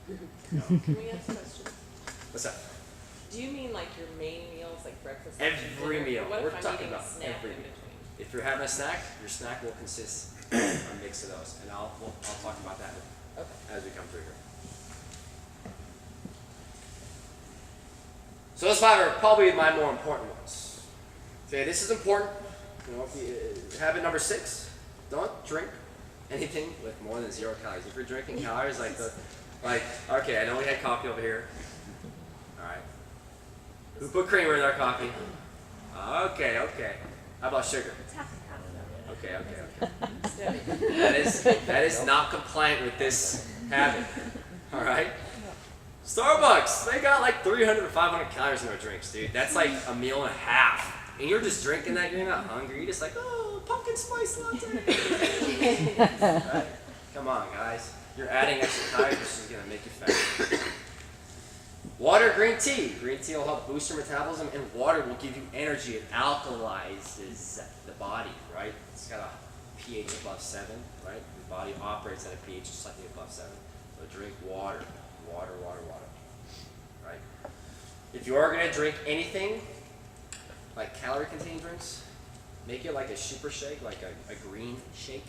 No. Can we ask a question? What's that? Do you mean like your main meals, like breakfast? lunch, and Every dinner? meal. What We're if I'm talking eating a about snack every in meal. between? If you're having a snack, your snack will consist of a mix of those, and I'll talk about that Okay. as we come through here. So those 5 are probably my more important ones. Okay, this is important. You know, habit number 6: don't drink anything with more than 0 calories. If you're drinking calories okay, I know we had coffee over here. All right. Who put creamer in our coffee? Okay. How about sugar? Okay. That is not compliant with this habit. All right. Starbucks, they got like 300 to 500 calories in their drinks, dude. That's like a meal and a half. And you're just drinking that, you're not hungry. You're just like, oh, pumpkin spice latte. Right? Come on, guys. You're adding extra calories, which is going to make you fat. Water, green tea. Green tea will help boost your metabolism, and water will give you energy. It alkalizes the body, right? It's got a pH above 7, right? The body operates at a pH slightly above 7. So drink water. Water. Right? If you are going to drink anything, like calorie-containing drinks, make it like a super shake, like a green shake,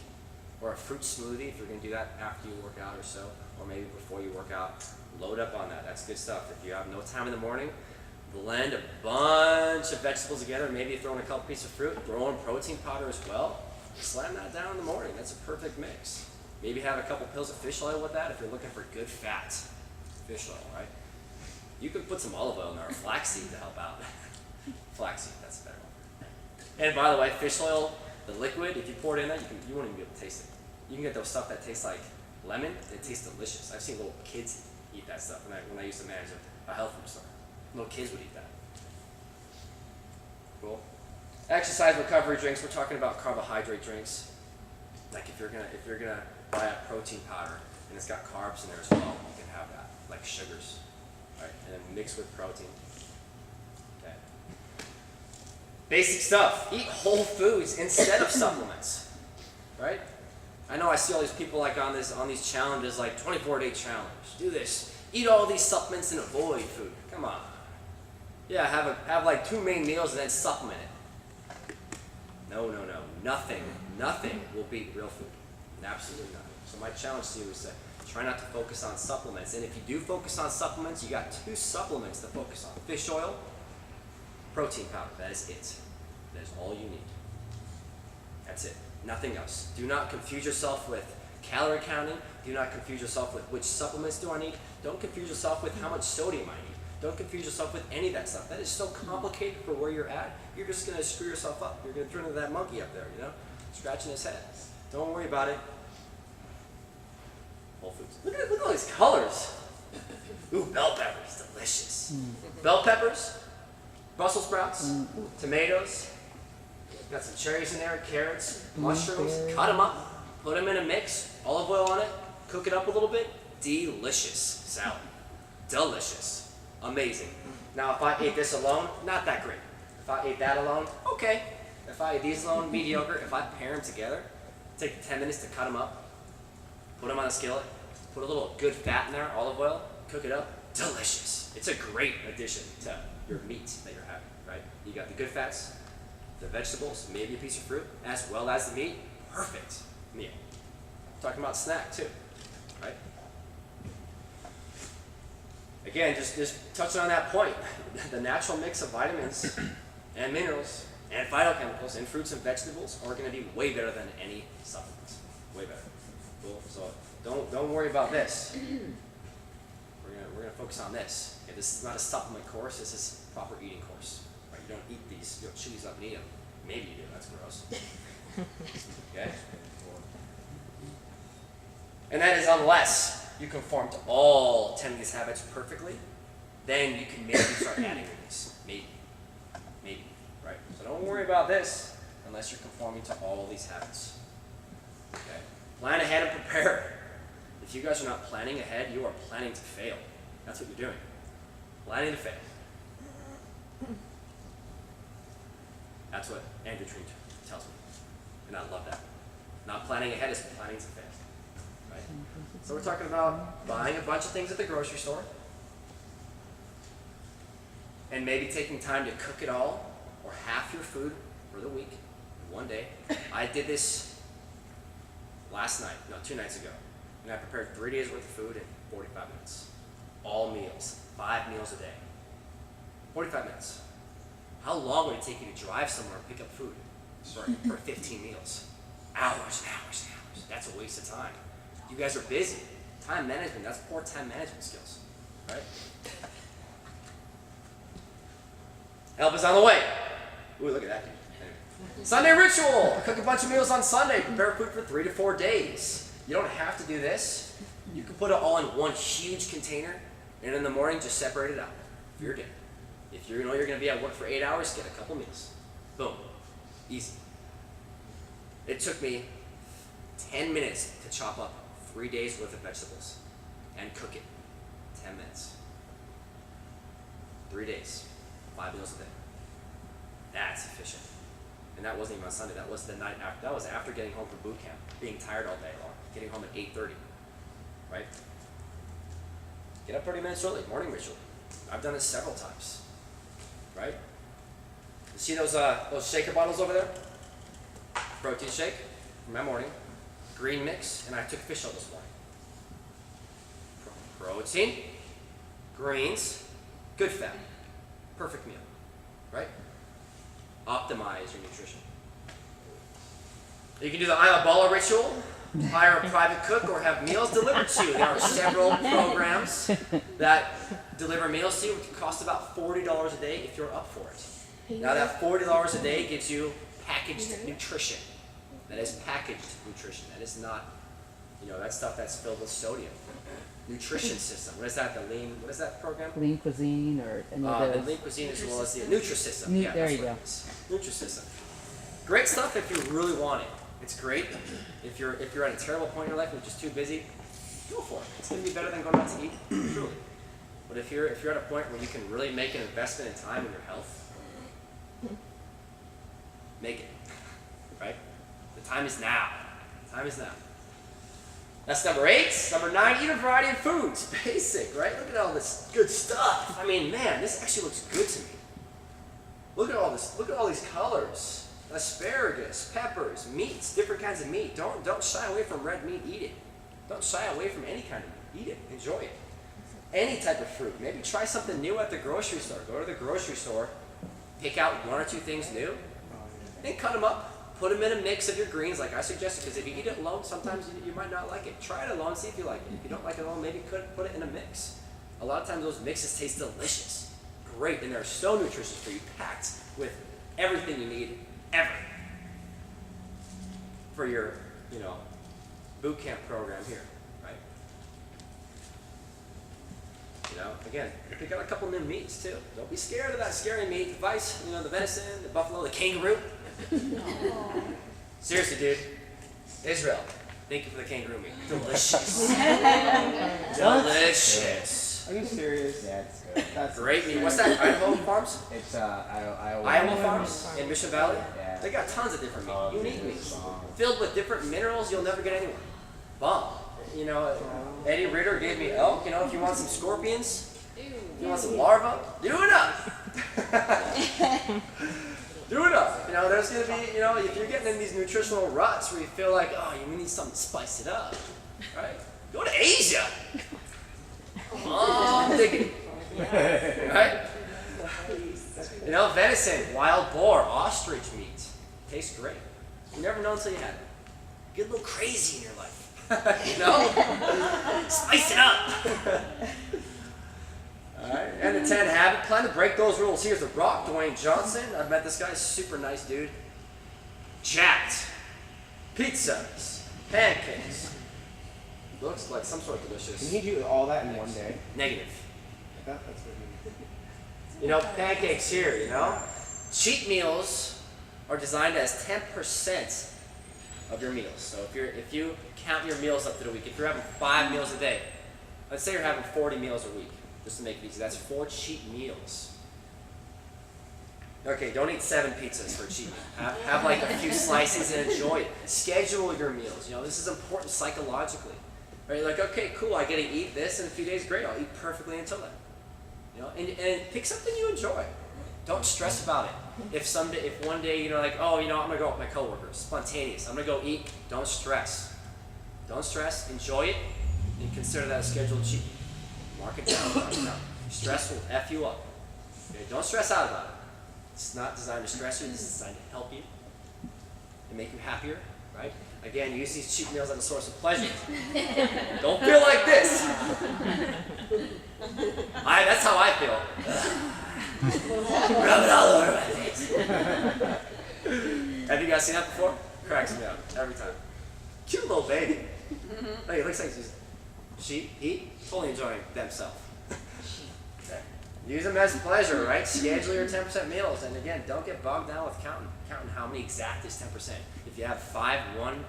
or a fruit smoothie if you're going to do that after you work out or so, or maybe before you work out. Load up on that. That's good stuff. If you have no time in the morning, blend a bunch of vegetables together, maybe throw in a couple pieces of fruit, throw in protein powder as well. Slam that down in the morning. That's a perfect mix. Maybe have a couple pills of fish oil with that if you're looking for good fat. Fish oil, right? You can put some olive oil in there, or flaxseed to help out. Flaxseed, that's a better one. And by the way, fish oil, the liquid, if you pour it in there, you won't even be able to taste it. You can get those stuff that tastes like lemon. It tastes delicious. I've seen little kids eat that stuff when I used to manage a health food store. Little kids would eat that. Cool. Exercise recovery drinks. We're talking about carbohydrate drinks. Like if you're gonna buy a protein powder and it's got carbs in there as well, you can have that, like sugars, right? And then mix with protein. Okay. Basic stuff. Eat whole foods instead of supplements, right? I know I see all these people like on these challenges, like 24-day challenge. Do this. Eat all these supplements and avoid food. Come on. Yeah, have like 2 main meals and then supplement it. No. Nothing will beat real food. Absolutely nothing. So my challenge to you is to try not to focus on supplements. And if you do focus on supplements, you got 2 supplements to focus on: fish oil, protein powder. That is it. That is all you need. That's it. Nothing else. Do not confuse yourself with calorie counting. Do not confuse yourself with which supplements do I need. Don't confuse yourself with how much sodium I need. Don't confuse yourself with any of that stuff. That is so complicated for where you're at. You're just going to screw yourself up. You're going to turn into that monkey up there, scratching his head. Don't worry about it. Whole foods. Look at all these colors. Ooh, bell peppers, delicious. Bell peppers, Brussels sprouts, tomatoes. Got some cherries in there, carrots, mushrooms. Cut them up, put them in a mix, olive oil on it, cook it up a little bit. Delicious salad. Delicious. Amazing. Now, if I ate this alone, not that great. If I ate that alone, okay. If I ate these alone, mediocre. If I pair them together, take 10 minutes to cut them up, put them on a skillet, put a little good fat in there, olive oil, cook it up. Delicious. It's a great addition to your meat that you're having, right? You got the good fats, the vegetables, maybe a piece of fruit, as well as the meat. Perfect meal. Talking about snack too, right? Again, just touching on that point, the natural mix of vitamins and minerals and phytochemicals in fruits and vegetables are going to be way better than any supplements. Way better. Cool. So don't worry about this. We're gonna focus on this. Okay, this is not a supplement course. This is a proper eating course. Right? You don't eat these. You don't chew these up and eat them. Maybe you do. That's gross. Okay. And that is unless you conform to all 10 of these habits perfectly, then you can maybe start adding these. Maybe. Right? So don't worry about this unless you're conforming to all these habits. Okay? Plan ahead and prepare. If you guys are not planning ahead, you are planning to fail. That's what you're doing. Planning to fail. That's what Andrew Tree tells me. And I love that. Not planning ahead is planning to fail. Right? So we're talking about buying a bunch of things at the grocery store and maybe taking time to cook it all or half your food for the week in one day. I did this last night, no, 2 nights ago. And I prepared 3 days worth of food in 45 minutes. All meals, 5 meals a day. 45 minutes. How long would it take you to drive somewhere and pick up food for 15 meals? Hours and hours and hours. That's a waste of time. You guys are busy. Time management, that's poor time management skills, right? Help is on the way. Ooh, look at that. Anyway. Sunday ritual. Cook a bunch of meals on Sunday. Prepare food for 3 to 4 days. You don't have to do this. You can put it all in one huge container, and in the morning, just separate it out for your day. If you know you're going to be at work for 8 hours, get a couple meals. Boom. Easy. It took me 10 minutes to chop up 3 days worth of vegetables and cook it. 10 minutes. 3 days. 5 meals a day. That's efficient. And that wasn't even on Sunday. That was the night after. That was after getting home from boot camp, being tired all day long, getting home at 8:30. Right? Get up 30 minutes early. Morning ritual. I've done it several times. Right? You see those shaker bottles over there? Protein shake for my morning. Green mix, and I took fish oil this morning. Protein, greens, good fat. Perfect meal. Right? Optimize your nutrition. You can do the I'm a baller ritual, hire a private cook, or have meals delivered to you. There are several programs that deliver meals to you. It can cost about $40 a day if you're up for it. Now that $40 a day gives you packaged nutrition. That is packaged nutrition. That is not, that stuff that's filled with sodium. Nutrition system. What is that? What is that program? Lean cuisine or any of The those. lean cuisine as well as the Nutrisystem. Yeah, There that's you what go. it is. Nutrisystem. Great stuff if you really want it. It's great. If you're at a terrible point in your life and you're just too busy, go for it. It's going to be better than going out to eat, truly. But if you're at a point where you can really make an investment in time in your health, make it. Right? The time is now. The time is now. That's number 8. Number 9, eat a variety of foods. Basic, right? Look at all this good stuff. I mean, man, this actually looks good to me. Look at all this. Look at all these colors. Asparagus, peppers, meats, different kinds of meat. Don't shy away from red meat. Eat it. Don't shy away from any kind of meat. Eat it. Enjoy it. Any type of fruit. Maybe try something new at the grocery store. Go to the grocery store, pick out 1 or 2 things new, and cut them up. Put them in a mix of your greens like I suggested, because if you eat it alone, sometimes you might not like it. Try it alone, see if you like it. If you don't like it alone, maybe put it in a mix. A lot of times those mixes taste delicious. Great, and they're so nutritious for you, packed with everything you need ever for your, boot camp program here, right? Again, pick out a couple new meats too. Don't be scared of that scary meat. The vice, the venison, the buffalo, the kangaroo. Seriously, dude. Israel, thank you for the kangaroo meat. Delicious. Delicious. Are you serious? Yeah, it's good. That's Great meat. What's that? Idaho Farms? It's Iowa. Iowa Farms in Mission Valley? Yeah. They got tons of different meat. Unique meat. Filled with different minerals you'll never get anywhere. Bomb. Eddie Ritter gave me elk. If you want some scorpions, if you want some larvae, do it up. Do it up. There's going to be, if you're getting in these nutritional ruts where you feel like, you need something to spice it up, right? Go to Asia. Oh, diggity. Right? Venison, wild boar, ostrich meat. Tastes great. You never know until you have it. Get a little crazy in your life. Spice it up. Alright, and the 10 habit. Plan to break those rules. Here's The Rock, Dwayne Johnson. I've met this guy, super nice dude. Jacked. Pizzas. Pancakes. Looks like some sort of delicious. Can you do all that in one day? Negative. That's what Pancakes here, Cheat meals are designed as 10% of your meals. So if you count your meals up to the week, if you're having 5 meals a day, let's say you're having 40 meals a week, just to make it easy, that's 4 cheat meals. Okay, don't eat 7 pizzas for a cheat meal. Have like a few slices and enjoy it. Schedule your meals. This is important psychologically. Right? Like, okay, cool, I get to eat this in a few days, great, I'll eat perfectly until then. You know, and pick something you enjoy. Don't stress about it. If one day, like, oh, I'm gonna go with my coworkers, spontaneous, I'm gonna go eat, don't stress. Don't stress, enjoy it, and consider that a scheduled cheat. Mark it down, mark it down. Stress will F you up. Okay? Don't stress out about it. It's not designed to stress you, this is designed to help you and make you happier, right? Again, use these cheat meals as a source of pleasure. Don't feel like this. That's how I feel. Rub it all over my face. Have you guys seen that before? Cracks me up every time. Cute little baby. Like, it looks like he totally enjoying themselves. Okay. Use them as pleasure, right? Schedule your 10% meals, and again, don't get bogged down with counting how many exact is 10%. If you have 5, 1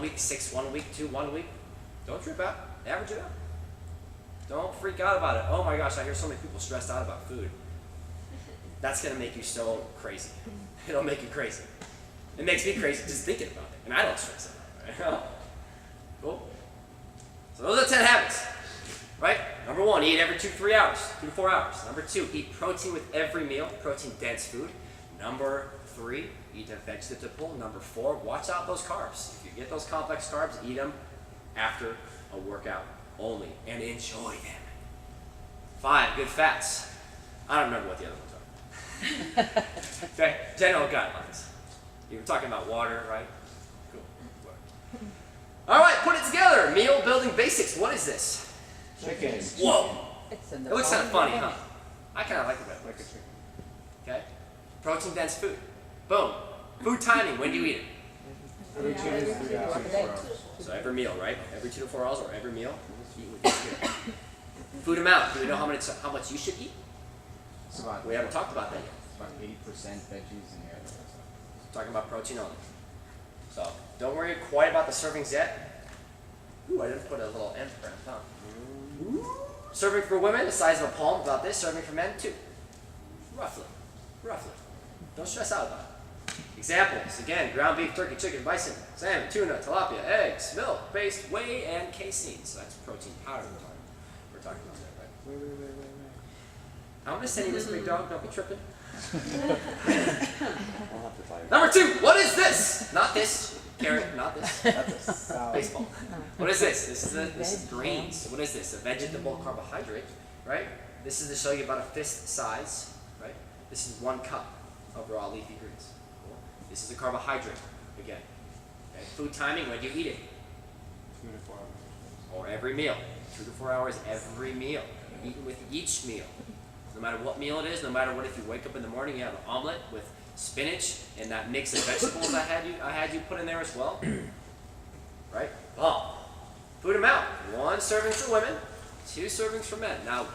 week, 6, 1 week, 2, 1 week, don't trip out. Average it out. Don't freak out about it. Oh my gosh, I hear so many people stressed out about food. That's gonna make you so crazy. It'll make you crazy. It makes me crazy just thinking about it, and I don't stress about it. Right? Cool. So those are 10 habits, right? Number 1, eat every 2 to 3 hours, 2 to 4 hours. Number 2, eat protein with every meal, protein-dense food. Number 3, eat a vegetable. Number 4, watch out those carbs. If you get those complex carbs, eat them after a workout only, and enjoy them. 5, good fats. I don't remember what the other ones are. Okay, general guidelines. You were talking about water, right? Cool. All right, put it together. Meal building basics. What is this? Chicken. Whoa. It's in It the looks kind of bottom. funny, huh? I kind of like it better. Like a chicken. Okay? Protein dense food. Boom. Food timing. When do you eat it? Every 2 to 3 hours. So every meal, right? Every 2 to 4 hours or every meal. Eat with this meal. Food amount. Do we know how much you should eat? It's about, We haven't talked about that yet. about 80% veggies and the other stuff. Talking about protein only. So don't worry quite about the servings yet. Ooh, I didn't put a little end for it, huh? Serving for women, the size of a palm, about this. Serving for men, 2. Roughly. Don't stress out about it. Examples, again, ground beef, turkey, chicken, bison, salmon, tuna, tilapia, eggs, milk, paste, whey, and casein. So that's protein powder we're talking about there, right? Wait. I'm going to send you this, big dog. Don't be tripping. I'll have to tell you. Number 2, what is this? Not this. Carrot, not this. That's a salad. Baseball. What is this? This is greens. What is this? A vegetable carbohydrate, right? This is to show you about a fist size, right? This is 1 cup of raw leafy greens. Cool. This is a carbohydrate, again. Okay. Food timing, when do you eat it? 2 to 4 hours. Or every meal. 2 to 4 hours every meal. Eat with each meal. No matter what meal it is, no matter what, if you wake up in the morning, you have an omelet with spinach and that mix of vegetables I had you put in there as well. Right? Well, food amount. 1 serving for women, 2 servings for men. Now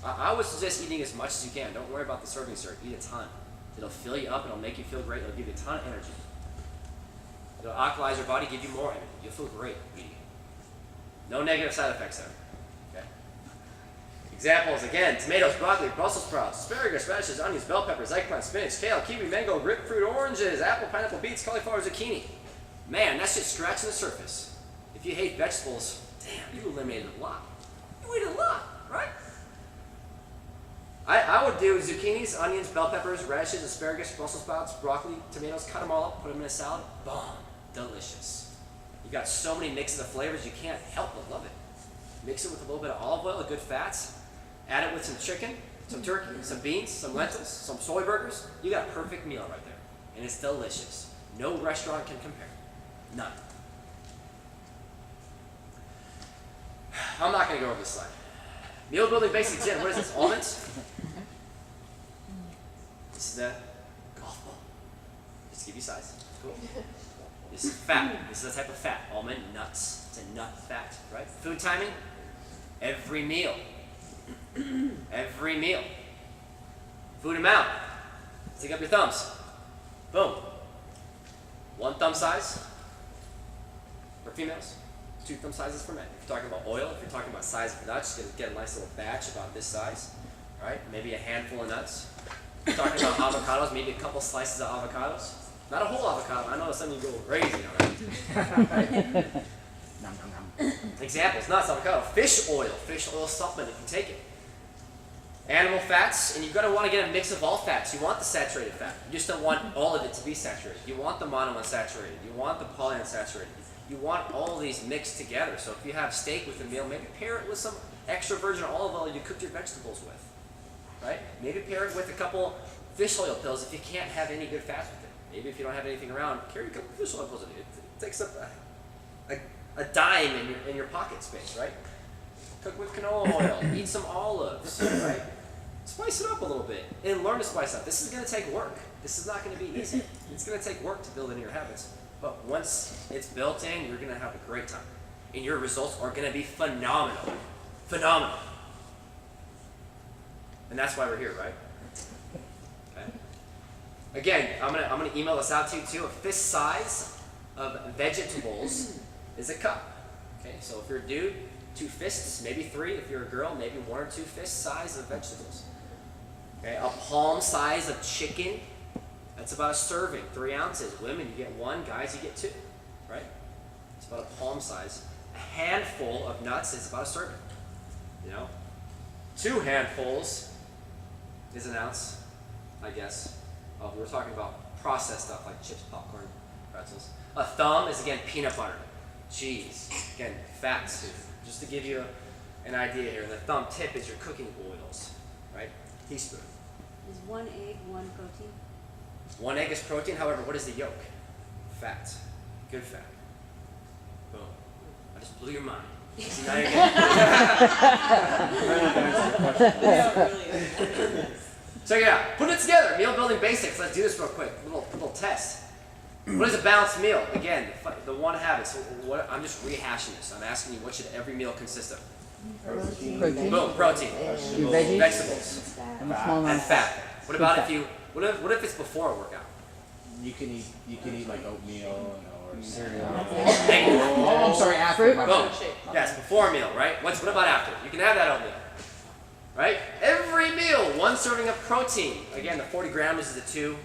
I would suggest eating as much as you can. Don't worry about the serving, sir. Eat a ton. It'll fill you up, it'll make you feel great, it'll give you a ton of energy. It'll alkalize your body, give you more energy. You'll feel great eating it. No negative side effects there. Okay. Examples, again, tomatoes, broccoli, Brussels sprouts, asparagus, radishes, onions, bell peppers, eggplant, spinach, kale, kiwi, mango, grapefruit, oranges, apple, pineapple, beets, cauliflower, zucchini. Man, that's just scratching the surface. If you hate vegetables, damn, you eliminated a lot. You ate a lot, right? I would do zucchinis, onions, bell peppers, radishes, asparagus, Brussels sprouts, broccoli, tomatoes, cut them all up, put them in a salad. Boom. Delicious. You got so many mixes of flavors, you can't help but love it. Mix it with a little bit of olive oil, good fats. Add it with some chicken, some turkey, some beans, some lentils, some soy burgers. You got a perfect meal right there. And it's delicious. No restaurant can compare. None. I'm not going to go over this slide. Meal building basics in. What is this? Almonds? This is the golf ball. Just to give you size. Cool. This is fat. This is the type of fat. Almond nuts. It's a nut fat, right? Food timing. Every meal. Every meal. Food amount. Stick up your thumbs. Boom. 1 thumb size for females. 2 thumb sizes for men. If you're talking about oil, if you're talking about size of nuts, get a nice little batch about this size. All right, maybe a handful of nuts. If you're talking about avocados, maybe a couple slices of avocados. Not a whole avocado. I know some of you go crazy on it. Nom, nom, nom. Examples, nuts, avocado, fish oil supplement if you take it. Animal fats, and you're going to want to get a mix of all fats. You want the saturated fat. You just don't want all of it to be saturated. You want the monounsaturated. You want the polyunsaturated. You want all these mixed together. So if you have steak with a meal, maybe pair it with some extra virgin olive oil you cooked your vegetables with. Right? Maybe pair it with a couple fish oil pills if you can't have any good fats with it. Maybe if you don't have anything around, carry a couple fish oil pills with you. It takes up a dime in your pocket space, right? Cook with canola oil. Eat some olives, right? Spice it up a little bit and learn to spice up. This is going to take work. This is not going to be easy. It's going to take work to build into your habits. But once it's built in, you're going to have a great time. And your results are going to be phenomenal. Phenomenal. And that's why we're here, right? Okay. Again, I'm gonna email this out to you too. A fist size of vegetables is a cup. Okay, so if you're a dude, 2 fists, maybe 3. If you're a girl, maybe 1 or 2 fist size of vegetables. Okay, a palm size of chicken, that's about a serving, 3 ounces. Women, you get 1. Guys, you get 2. Right? It's about a palm size. A handful of nuts is about a serving. You know, 2 handfuls is an ounce, I guess. Oh, we were talking about processed stuff like chips, popcorn, pretzels. A thumb is again peanut butter, cheese, again fats. Just to give you an idea here, the thumb tip is your cooking oils, right? Teaspoon. Is 1 egg 1 protein? 1 egg is protein. However, what is the yolk? Fat, good fat. Boom. I just blew your mind. See, now you're getting Check it out. Put it together. Meal building basics. Let's do this real quick. Little test. What is a balanced meal? Again, the 1 habit. So I'm just rehashing this. I'm asking you, what should every meal consist of? Protein. Boom. Protein. Your veggies. Vegetables. And a small amount And of fat. What about Fat. if you? What if it's before a workout? You can eat like oatmeal or cereal. Thank you. Oh, I'm sorry, after. Fruit. My Boom. bad. Yes, before a meal, right? What about after? You can have that oatmeal. Right? Every meal, 1 serving of protein. Again, the 40 grams is the two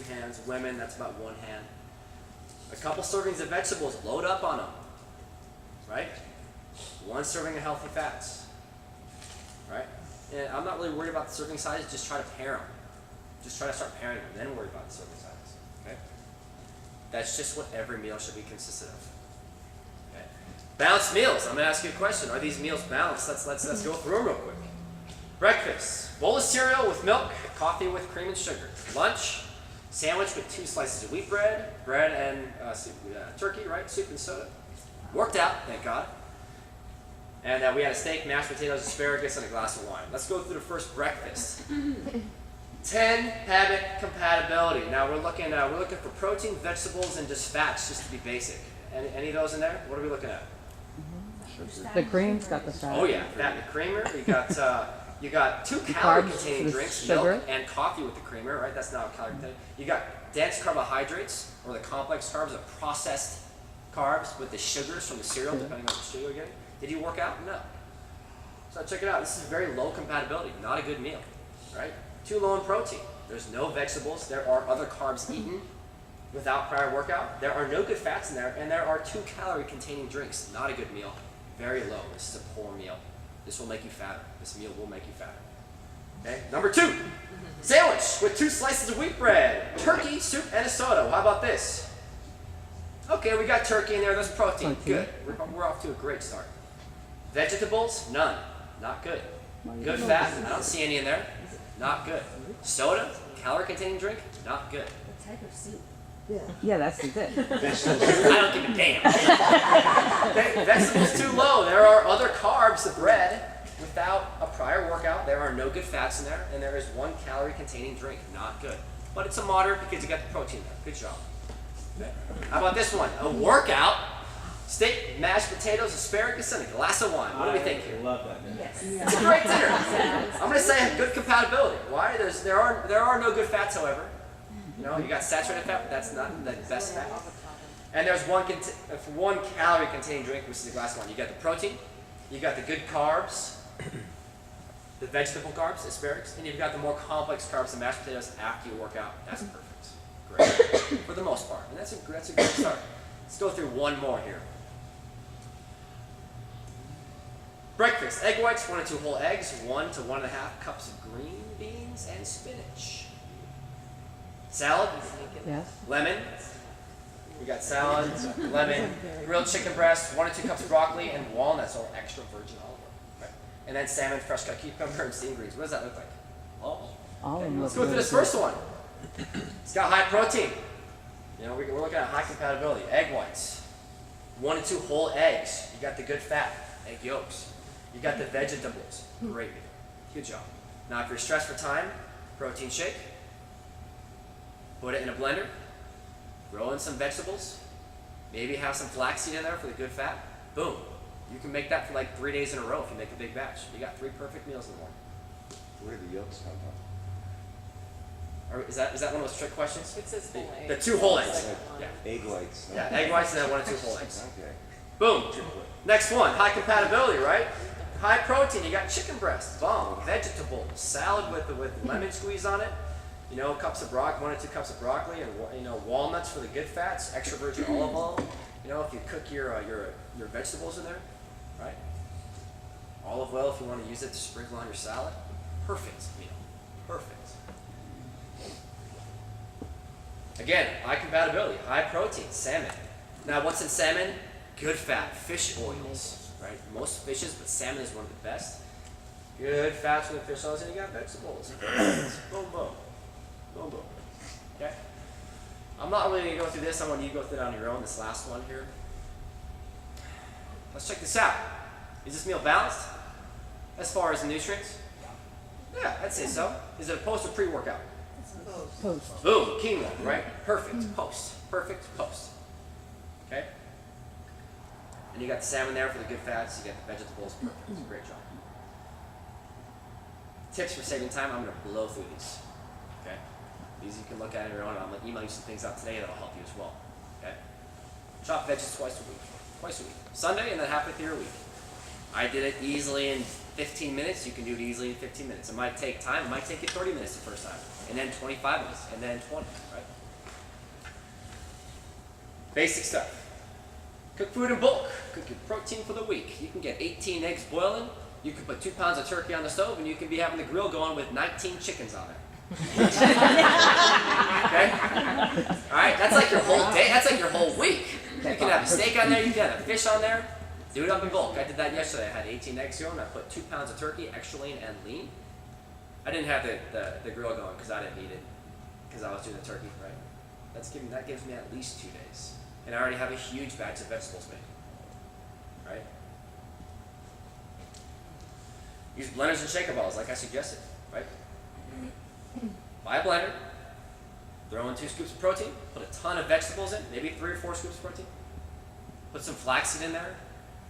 hands. Women, that's about 1 hand. A couple servings of vegetables, load up on them. Right? 1 serving of healthy fats. Right? And I'm not really worried about the serving size, just try to pair them. Just try to start pairing them, then worry about the serving size. Okay? That's just what every meal should be consistent of. Okay? Balanced meals. I'm going to ask you a question. Are these meals balanced? Let's go through them real quick. Breakfast. Bowl of cereal with milk, coffee with cream and sugar. Lunch. Sandwich with 2 slices of wheat bread, and turkey, right? Soup and soda. Worked out, thank God. And we had a steak, mashed potatoes, asparagus, and a glass of wine. Let's go through the first breakfast. 10 habit compatibility. Now we're looking for protein, vegetables, and just fats, just to be basic. Any of those in there? What are we looking at? The cream's got the fat. Oh yeah, fat in the creamer. You got 2 Carbs calorie-containing with drinks, sugar. milk and coffee with the creamer, right? That's not a calorie-containing. You got dense carbohydrates, or the complex carbs, the processed carbs with the sugars from the cereal, depending on what sugar you're getting. Did you work out? No. So check it out. This is very low compatibility. Not a good meal, right? Too low in protein. There's no vegetables. There are other carbs eaten without prior workout. There are no good fats in there, and there are 2 calorie-containing drinks. Not a good meal. Very low. This is a poor meal. This will make you fatter. This meal will make you fatter. Okay. Number 2, sandwich with 2 slices of wheat bread, turkey, soup, and a soda. How about this? Okay, we got turkey in there. There's protein. Good. We're off to a great start. Vegetables? None. Not good. Good fat? I don't see any in there. Not good. Soda? Calorie-containing drink? Not good. What type of soup? Yeah, that's it. I don't give a damn. Okay, vegetables too low. There are other carbs, the bread, without a prior workout. There are no good fats in there, and there is 1 calorie-containing drink. Not good. But it's a moderate because you got the protein there. Good job. Okay. How about this one? A workout. Steak, mashed potatoes, asparagus, and a glass of wine. What do we think here? I love that. Yes. It's a great dinner. I'm going to say good compatibility. Why? There are no good fats, however. You know, you got saturated fat, but that's not the best fat. And there's 1 calorie-containing drink, which is a glass of wine. You got the protein, you got the good carbs, the vegetable carbs, asparagus, and you've got the more complex carbs, the mashed potatoes after you work out. That's perfect. Great. For the most part. And that's a great start. Let's go through one more here. Breakfast, egg whites, 1 to 2 whole eggs, 1 to 1.5 cups of green beans and spinach. Salad, Yes. lemon. We got salad, lemon, grilled chicken breast, 1 to 2 cups of broccoli, and walnuts or extra virgin olive oil. Right? And then salmon, fresh cut cucumber, and steamed greens. What does that look like? Oh. All of them Let's look go through really this good. first one. It's got high protein. You know, we're looking at high compatibility. Egg whites, 1 to 2 whole eggs. You got the good fat, egg yolks. You got the vegetables. Great meal. Good job. Now, if you're stressed for time, protein shake. Put it in a blender. Roll in some vegetables. Maybe have some flaxseed in there for the good fat. Boom. You can make that for like 3 days in a row if you make a big batch. You got 3 perfect meals in the morning. Where do the yolks come from? Or is that one of those trick questions? It says whole egg. The 2 whole eggs. Second one. Yeah. Egg whites. Yeah, egg whites and then 1 to 2 whole eggs. Okay. Boom. Next one, high compatibility, right? High protein, you got chicken breast, bomb, vegetables, salad with lemon squeeze on it, you know, 1 to 2 cups of broccoli, and you know, walnuts for the good fats, extra virgin olive oil. You know, if you cook your vegetables in there, right? Olive oil if you want to use it to sprinkle on your salad. Perfect meal. Perfect. Again, high compatibility, high protein, salmon. Now, what's in salmon? Good fat, fish oils, right? Most fishes, but salmon is one of the best. Good fats from the fish oils, and you got vegetables. Boom, boom. Boom, boom. Okay? I'm not really going to go through this. I want you to go through it on your own, this last one here. Let's check this out. Is this meal balanced as far as the nutrients? Yeah, I'd say so. Is it a post or pre-workout? Post. Boom, quinoa, right? Perfect, post. Perfect, post. Okay? And you got the salmon there for the good fats, you got the vegetables, perfect. It's a great job. Tips for saving time, I'm going to blow through these. Okay? These you can look at on your own, and I'm going to email you some things out today that'll help you as well. Okay? Chop veggies twice a week. Twice a week. Sunday and then halfway through your week. I did it easily in 15 minutes. You can do it easily in 15 minutes. It might take time. It might take you 30 minutes the first time. And then 25 minutes. And then 20, right? Basic stuff. Cook food in bulk. Cook your protein for the week. You can get 18 eggs boiling. You can put 2 pounds of turkey on the stove, and you can be having the grill going with 19 chickens on there. Okay? Alright, that's like your whole day. That's like your whole week. You can have a steak on there. You can have a fish on there. Do it up in bulk. I did that yesterday. I had 18 eggs going. I put 2 pounds of turkey, extra lean and lean. I didn't have the grill going because I didn't need it because I was doing the turkey, right? That gives me at least 2 days. And I already have a huge batch of vegetables made, right? Use blenders and shaker balls like I suggested, right? Buy a blender, throw in 2 scoops of protein, put a ton of vegetables in, maybe 3 or 4 scoops of protein. Put some flaxseed in there,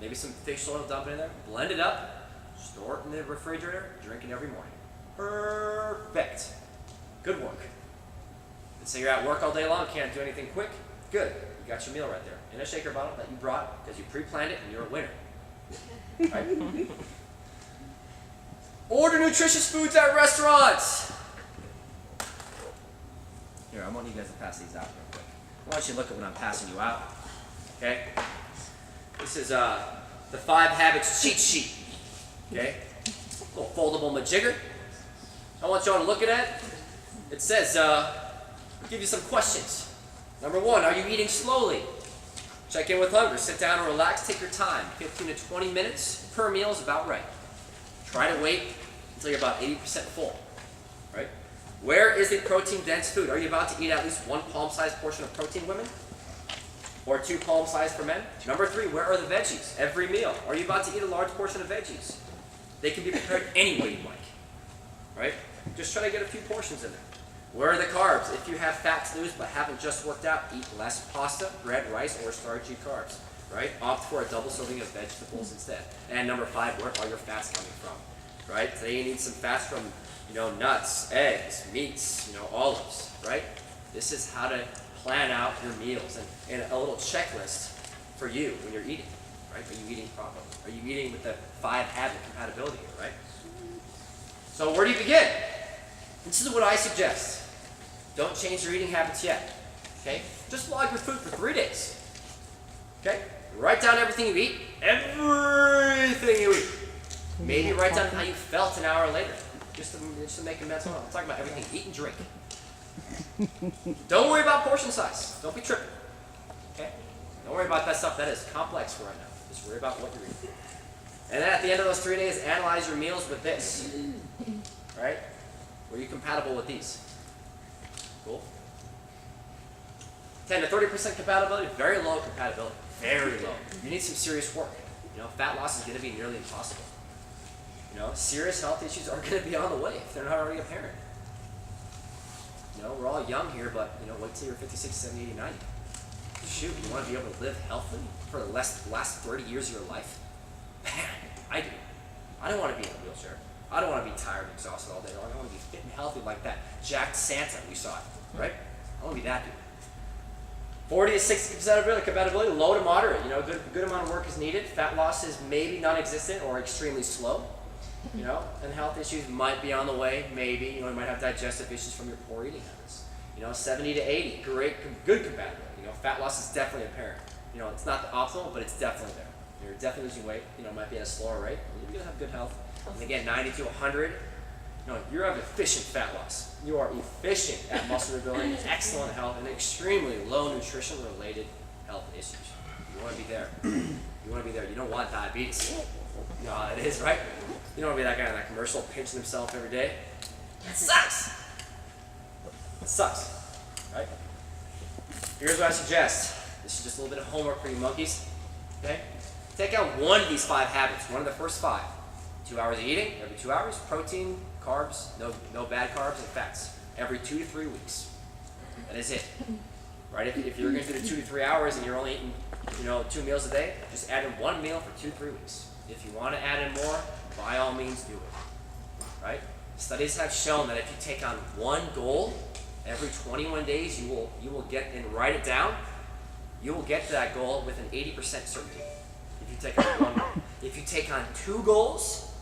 maybe some fish oil, dump it in there, blend it up, store it in the refrigerator, drink it every morning. Perfect. Good work. Let's say you're at work all day long, can't do anything quick. Good. You got your meal right there in a shaker bottle that you brought because you pre-planned it and you're a winner. Right? Order nutritious foods at restaurants. Here, I want you guys to pass these out real quick. I want you to look at what I'm passing you out. Okay? This is the 5 Habits cheat sheet. Okay? Little foldable majigger. I want you all to look at it. It says, give you some questions. Number 1, are you eating slowly? Check in with hunger. Sit down and relax. Take your time. 15 to 20 minutes per meal is about right. Try to wait until you're about 80% full. Right? Where is the protein-dense food? Are you about to eat at least 1 palm-sized portion of protein, women? Or 2 palm-sized for men? Number 3, where are the veggies? Every meal. Are you about to eat a large portion of veggies? They can be prepared any way you like. Right? Just try to get a few portions in there. Where are the carbs? If you have fat to lose but haven't just worked out, eat less pasta, bread, rice, or starchy carbs. Right? Opt for a double serving of vegetables instead. And number 5, where are your fats coming from? Right? Today you need some fats from, nuts, eggs, meats, olives. Right? This is how to plan out your meals and a little checklist for you when you're eating. Right? Are you eating properly? Are you eating with the 5 habit compatibility here? Right? So where do you begin? This is what I suggest. Don't change your eating habits yet. Okay? Just log your food for 3 days. Okay? Write down everything you eat. Everything you eat. Maybe write down how you felt an hour later, just to make a mental note. I'm talking about everything: eat and drink. Don't worry about portion size. Don't be tripping. Okay? Don't worry about that stuff. That is complex for right now. Just worry about what you're eating. And then at the end of those 3 days, analyze your meals with this. Right? Were you compatible with these? Cool. 10 to 30% compatibility, very low compatibility. Very low. You need some serious work. You know, fat loss is going to be nearly impossible. You know, serious health issues are going to be on the way if they're not already apparent. You know, we're all young here, but, you know, wait till you're 56, 70, 80, 90. Shoot, you want to be able to live healthily for the last 30 years of your life? Man, I do. I don't want to be in a wheelchair. I don't want to be tired and exhausted all day long. I want to be fit and healthy like that jacked Santa we saw, right? I want to be that dude. 40 to 60% compatibility, low to moderate. You know, good amount of work is needed. Fat loss is maybe non-existent or extremely slow. You know, and health issues might be on the way. Maybe, you know, you might have digestive issues from your poor eating habits. You know, 70 to 80, good compatibility. You know, fat loss is definitely apparent. You know, it's not the optimal, but it's definitely there. You're definitely losing weight. You know, might be at a slower rate. You're gonna have good health. And again, 90 to 100. You know, you have efficient fat loss. You are efficient at muscle rebuilding, excellent health, and extremely low nutrition-related health issues. You want to be there. You want to be there. You don't want diabetes. You know how it is, right? You don't want to be that guy in that commercial pinching himself every day. It sucks. It sucks, right? Here's what I suggest. This is just a little bit of homework for you monkeys. Okay? Take out one of these 5 habits. One of the first 5. 2 hours of eating, every 2 hours. Protein, carbs, no bad carbs and fats. Every 2 to 3 weeks. That is it. Right? If you're going to do the 2 to 3 hours and you're only eating, you know, 2 meals a day, just add in 1 meal for 2 to 3 weeks. If you want to add in more, by all means do it. Right? Studies have shown that if you take on one goal every 21 days, you will get, and write it down, you will get to that goal with an 80% certainty. If you take on one goal. If you take on 2 goals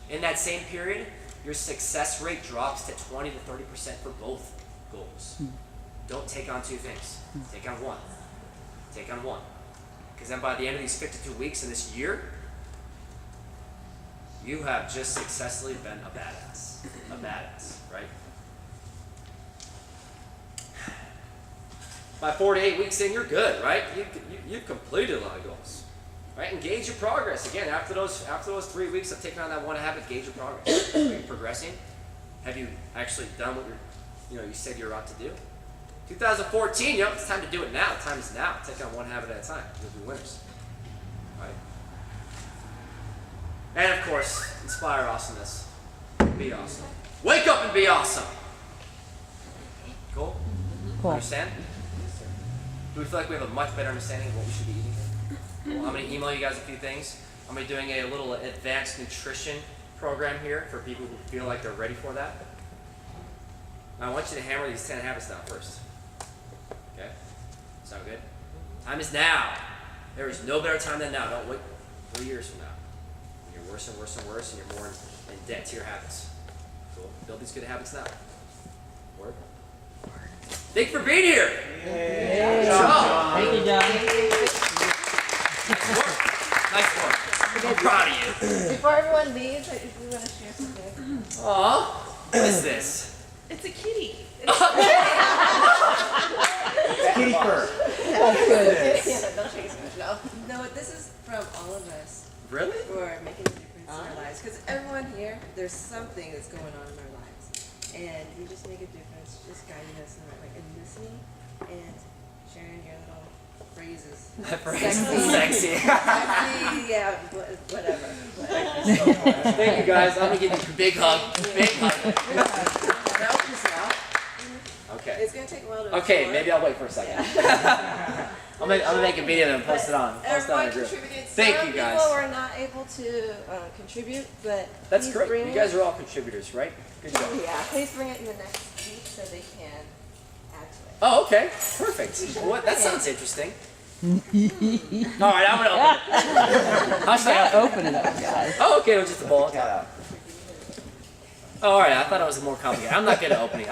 in that same period, your success rate drops to 20 to 30% for both goals. Don't take on 2 things. Take on 1. Take on 1. Because then by the end of these 52 weeks in this year, you have just successfully been a badass. A badass, right? By 4 to 8 weeks in, you're good, right? You've completed a lot of goals. Right? And gauge your progress. Again, after those 3 weeks of taking on that one habit, gauge your progress. Are you progressing? Have you actually done what you said you're about to do? 2014, it's time to do it now. The time is now. Take on one habit at a time. You'll be winners. Right? And of course, inspire awesomeness. Be awesome. Wake up and be awesome. Cool? Cool. Understand? Do we feel like we have a much better understanding of what we should be eating? Well, I'm going to email you guys a few things. I'm going to be doing a little advanced nutrition program here for people who feel like they're ready for that. Now, I want you to hammer these 10 habits down first. Okay? Sound good? Time is now. There is no better time than now. Don't wait 3 years from now. When you're worse and worse and worse, and you're more in debt to your habits. Cool. Build these good habits now. Work. Thank you for being here. Yay. Good job. Thank you, John. Nice work. Nice work. I'm proud of you. Before everyone leaves, we want to share something. Aw. What is this? It's a kitty. Kitty fur. That's good. Yeah, don't shake it so much. No, this is from all of us Really? for making a difference in our lives. Because everyone here, there's something that's going on in our lives. And you just make a difference, just guiding us in the right way. And listening and sharing your little phrases. Sexy. Yeah, whatever. Thank you guys. I'm gonna give you a big hug. Big hug. Okay. It's gonna take a while to Okay, absorb. maybe I'll wait for a second. I'm gonna make a video and post it on. Post it on Everyone the group. contributed. Thank Some you guys. people were not able to contribute, but That's please great. bring You guys it. are all contributors, right? Good job. Yeah, please bring it in the next week so they can add to it. Oh, okay. Perfect. What? That sounds interesting. All right, I'm gonna open it. How should I Open it up, guys. Oh, okay. It was just a bowl. Oh, all right. I thought it was more complicated. I'm not good at opening.